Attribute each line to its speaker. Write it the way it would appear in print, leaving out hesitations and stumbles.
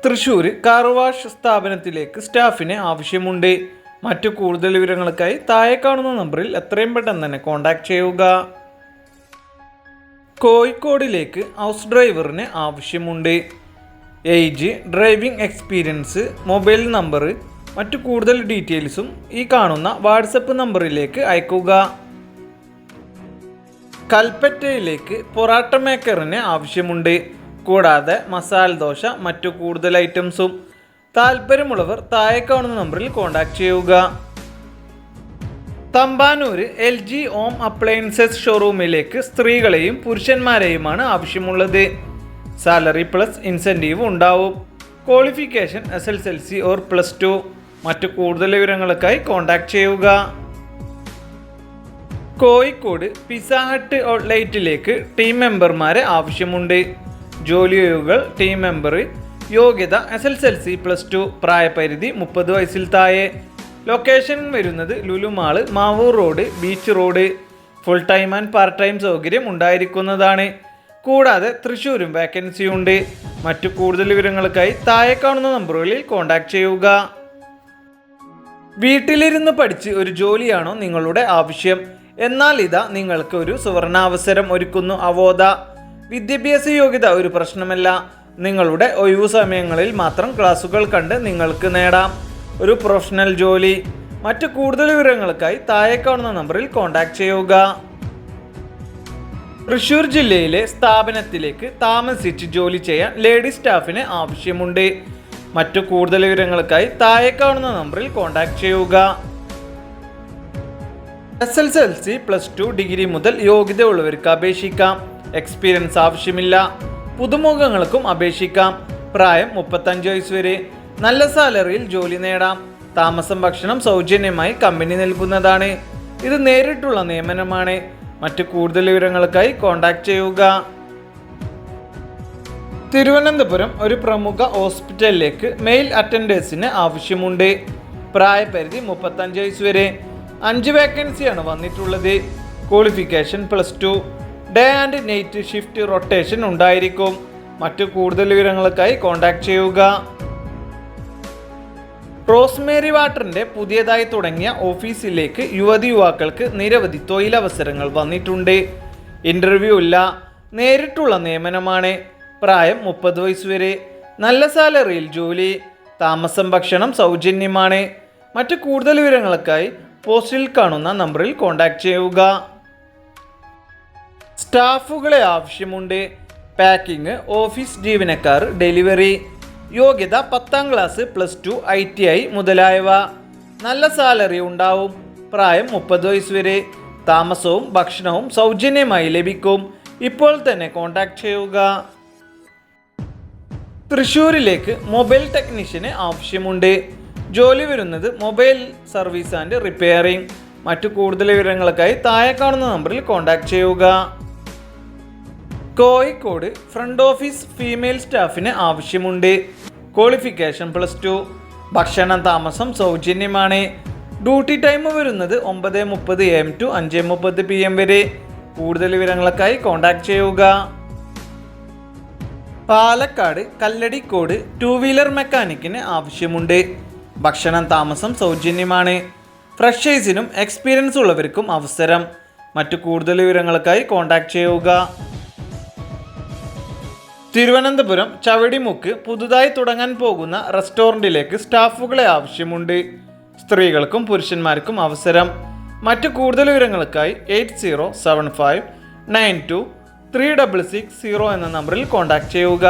Speaker 1: Thrissur car wash സ്ഥാപനത്തിലേക്ക് സ്റ്റാഫിന് ആവശ്യമുണ്ട്. മറ്റു കൂടുതൽ വിവരങ്ങൾക്കായി താഴെ കാണുന്ന നമ്പറിൽ എത്രയും പെട്ടെന്ന് തന്നെ കോൺടാക്ട് ചെയ്യുക. കോഴിക്കോടിലേക്ക് ഹൗസ് ഡ്രൈവറിന് ആവശ്യമുണ്ട്. Age, driving experience, mobile number, മറ്റു കൂടുതൽ ഡീറ്റെയിൽസും ഈ കാണുന്ന വാട്സപ്പ് നമ്പറിലേക്ക് അയക്കുക. കൽപ്പറ്റയിലേക്ക് പൊറാട്ട മേക്കറിന് ആവശ്യമുണ്ട്. കൂടാതെ മസാല ദോശ, മറ്റു കൂടുതൽ ഐറ്റംസും. താല്പര്യമുള്ളവർ താഴെ കാണുന്ന നമ്പറിൽ കോൺടാക്ട് ചെയ്യുക. തമ്പാനൂർ LG ഹോം അപ്ലയൻസസ് ഷോറൂമിലേക്ക് സ്ത്രീകളെയും പുരുഷന്മാരെയുമാണ് ആവശ്യമുള്ളത്. സാലറി പ്ലസ് ഇൻസെൻറ്റീവ് ഉണ്ടാവും. Qualification SSLC or +2. മറ്റു കൂടുതൽ വിവരങ്ങൾക്കായി കോൺടാക്ട് ചെയ്യുക. കോഴിക്കോട് പിസ്സ ഹട്ട് ഔട്ട്ലെറ്റിലേക്ക് ടീം മെമ്പർമാരെ ആവശ്യമുണ്ട്. ജോലിയൊഴിവുകൾ: ടീം മെമ്പർ, യോഗ്യത SSLC +2, പ്രായപരിധി 30 വയസ്സിൽ താഴെ. ലൊക്കേഷൻ വരുന്നത് Lulu mall, Mavoor road, beach road. Full time and part time സൗകര്യം ഉണ്ടായിരിക്കുന്നതാണ്. കൂടാതെ തൃശ്ശൂരും വേക്കൻസി ഉണ്ട്. മറ്റു കൂടുതൽ വിവരങ്ങൾക്കായി താഴെ കാണുന്ന നമ്പറുകളിൽ കോൺടാക്ട് ചെയ്യുക. വീട്ടിലിരുന്ന് പഠിച്ച് ഒരു ജോലിയാണോ നിങ്ങളുടെ ആവശ്യം? എന്നാൽ ഇതാ നിങ്ങൾക്ക് ഒരു സുവർണാവസരം ഒരുക്കുന്നു അവോദ. വിദ്യാഭ്യാസ യോഗ്യത ഒരു പ്രശ്നമല്ല. നിങ്ങളുടെ ഒഴിവു സമയങ്ങളിൽ മാത്രം ക്ലാസുകൾ കണ്ട് നിങ്ങൾക്ക് നേടാം ഒരു പ്രൊഫഷണൽ ജോലി. മറ്റു കൂടുതൽ വിവരങ്ങൾക്കായി താഴെ കാണുന്ന നമ്പറിൽ കോൺടാക്ട് ചെയ്യുക. തൃശ്ശൂർ ജില്ലയിലെ സ്ഥാപനത്തിലേക്ക് താമസിച്ച് ജോലി ചെയ്യാൻ ലേഡി സ്റ്റാഫിന് ആവശ്യമുണ്ട്. മറ്റു കൂടുതൽ വിവരങ്ങൾക്കായി താഴെ കാണുന്ന നമ്പറിൽ കോൺടാക്ട് ചെയ്യുക. SSLC +2 ഡിഗ്രി മുതൽ യോഗ്യതയുള്ളവർക്ക് അപേക്ഷിക്കാം. എക്സ്പീരിയൻസ് ആവശ്യമില്ല. പുതുമുഖങ്ങൾക്കും അപേക്ഷിക്കാം. പ്രായം 35 വയസ്സ് വരെ. നല്ല സാലറിയിൽ ജോലി നേടാം. താമസം, ഭക്ഷണം സൗജന്യമായി കമ്പനി നൽകുന്നതാണ്. ഇത് നേരിട്ടുള്ള നിയമനമാണ്. മറ്റു കൂടുതൽ വിവരങ്ങൾക്കായി കോൺടാക്ട് ചെയ്യുക. തിരുവനന്തപുരം ഒരു പ്രമുഖ ഹോസ്പിറ്റലിലേക്ക് മെയിൽ അറ്റൻഡേഴ്സിന് ആവശ്യമുണ്ട്. പ്രായപരിധി 35 വയസ്സ് വരെ. 5 വേക്കൻസിയാണ് വന്നിട്ടുള്ളത്. Qualification +2. Day and night shift rotation ഉണ്ടായിരിക്കും. മറ്റു കൂടുതൽ വിവരങ്ങൾക്കായി കോൺടാക്ട് ചെയ്യുക. റോസ്മേരി വാട്ടറിൻ്റെ പുതിയതായി തുടങ്ങിയ ഓഫീസിലേക്ക് യുവതിയുവാക്കൾക്ക് നിരവധി തൊഴിലവസരങ്ങൾ വന്നിട്ടുണ്ട്. ഇൻ്റർവ്യൂ ഇല്ല. നേരിട്ടുള്ള നിയമനമാണ്. പ്രായം 30 വയസ്സ് വരെ. നല്ല സാലറിയിൽ ജോലി. താമസം, ഭക്ഷണം സൗജന്യമാണ്. മറ്റു കൂടുതൽ വിവരങ്ങൾക്കായി പോസ്റ്റിൽ കാണുന്ന നമ്പറിൽ കോൺടാക്ട് ചെയ്യുക. സ്റ്റാഫുകളെ ആവശ്യമുണ്ട്. പാക്കിംഗ്, ഓഫീസ് ജീവനക്കാർ, ഡെലിവറി. യോഗ്യത 10ാം ക്ലാസ്, +2, ITI മുതലായവ. നല്ല സാലറി ഉണ്ടാവും. പ്രായം 30 വയസ്സ് വരെ. താമസവും ഭക്ഷണവും സൗജന്യമായി ലഭിക്കും. ഇപ്പോൾ തന്നെ കോൺടാക്ട് ചെയ്യുക. തൃശ്ശൂരിലേക്ക് മൊബൈൽ ടെക്നീഷ്യന് ആവശ്യമുണ്ട്. ജോലി വരുന്നത് മൊബൈൽ സർവീസ് ആൻഡ് റിപ്പയറിംഗ്. മറ്റു കൂടുതൽ വിവരങ്ങൾക്കായി താഴെ കാണുന്ന നമ്പറിൽ കോൺടാക്ട് ചെയ്യുക. കോഴിക്കോട് ഫ്രണ്ട് ഓഫീസ് ഫീമെയിൽ സ്റ്റാഫിന് ആവശ്യമുണ്ട്. ക്വാളിഫിക്കേഷൻ +2. ഭക്ഷണം, താമസം സൗജന്യമാണ്. ഡ്യൂട്ടി ടൈം വരുന്നത് 9:30 AM to 5:30 PM വരെ. കൂടുതൽ വിവരങ്ങൾക്കായി കോൺടാക്ട് ചെയ്യുക. പാലക്കാട് കല്ലടിക്കോട് 2 വീലർ മെക്കാനിക്കിന് ആവശ്യമുണ്ട്. ഭക്ഷണം, താമസം സൗജന്യമാണ്. ഫ്രഷേഴ്സിനും എക്സ്പീരിയൻസ് ഉള്ളവർക്കും അവസരം. മറ്റു കൂടുതൽ വിവരങ്ങൾക്കായി കോൺടാക്ട് ചെയ്യുക. തിരുവനന്തപുരം ചവടിമുക്ക് പുതുതായി തുടങ്ങാൻ പോകുന്ന റെസ്റ്റോറൻറ്റിലേക്ക് സ്റ്റാഫുകളെ ആവശ്യമുണ്ട്. സ്ത്രീകൾക്കും പുരുഷന്മാർക്കും അവസരം. മറ്റു കൂടുതൽ വിവരങ്ങൾക്കായി 8075923660 എന്ന നമ്പറിൽ കോൺടാക്ട് ചെയ്യുക.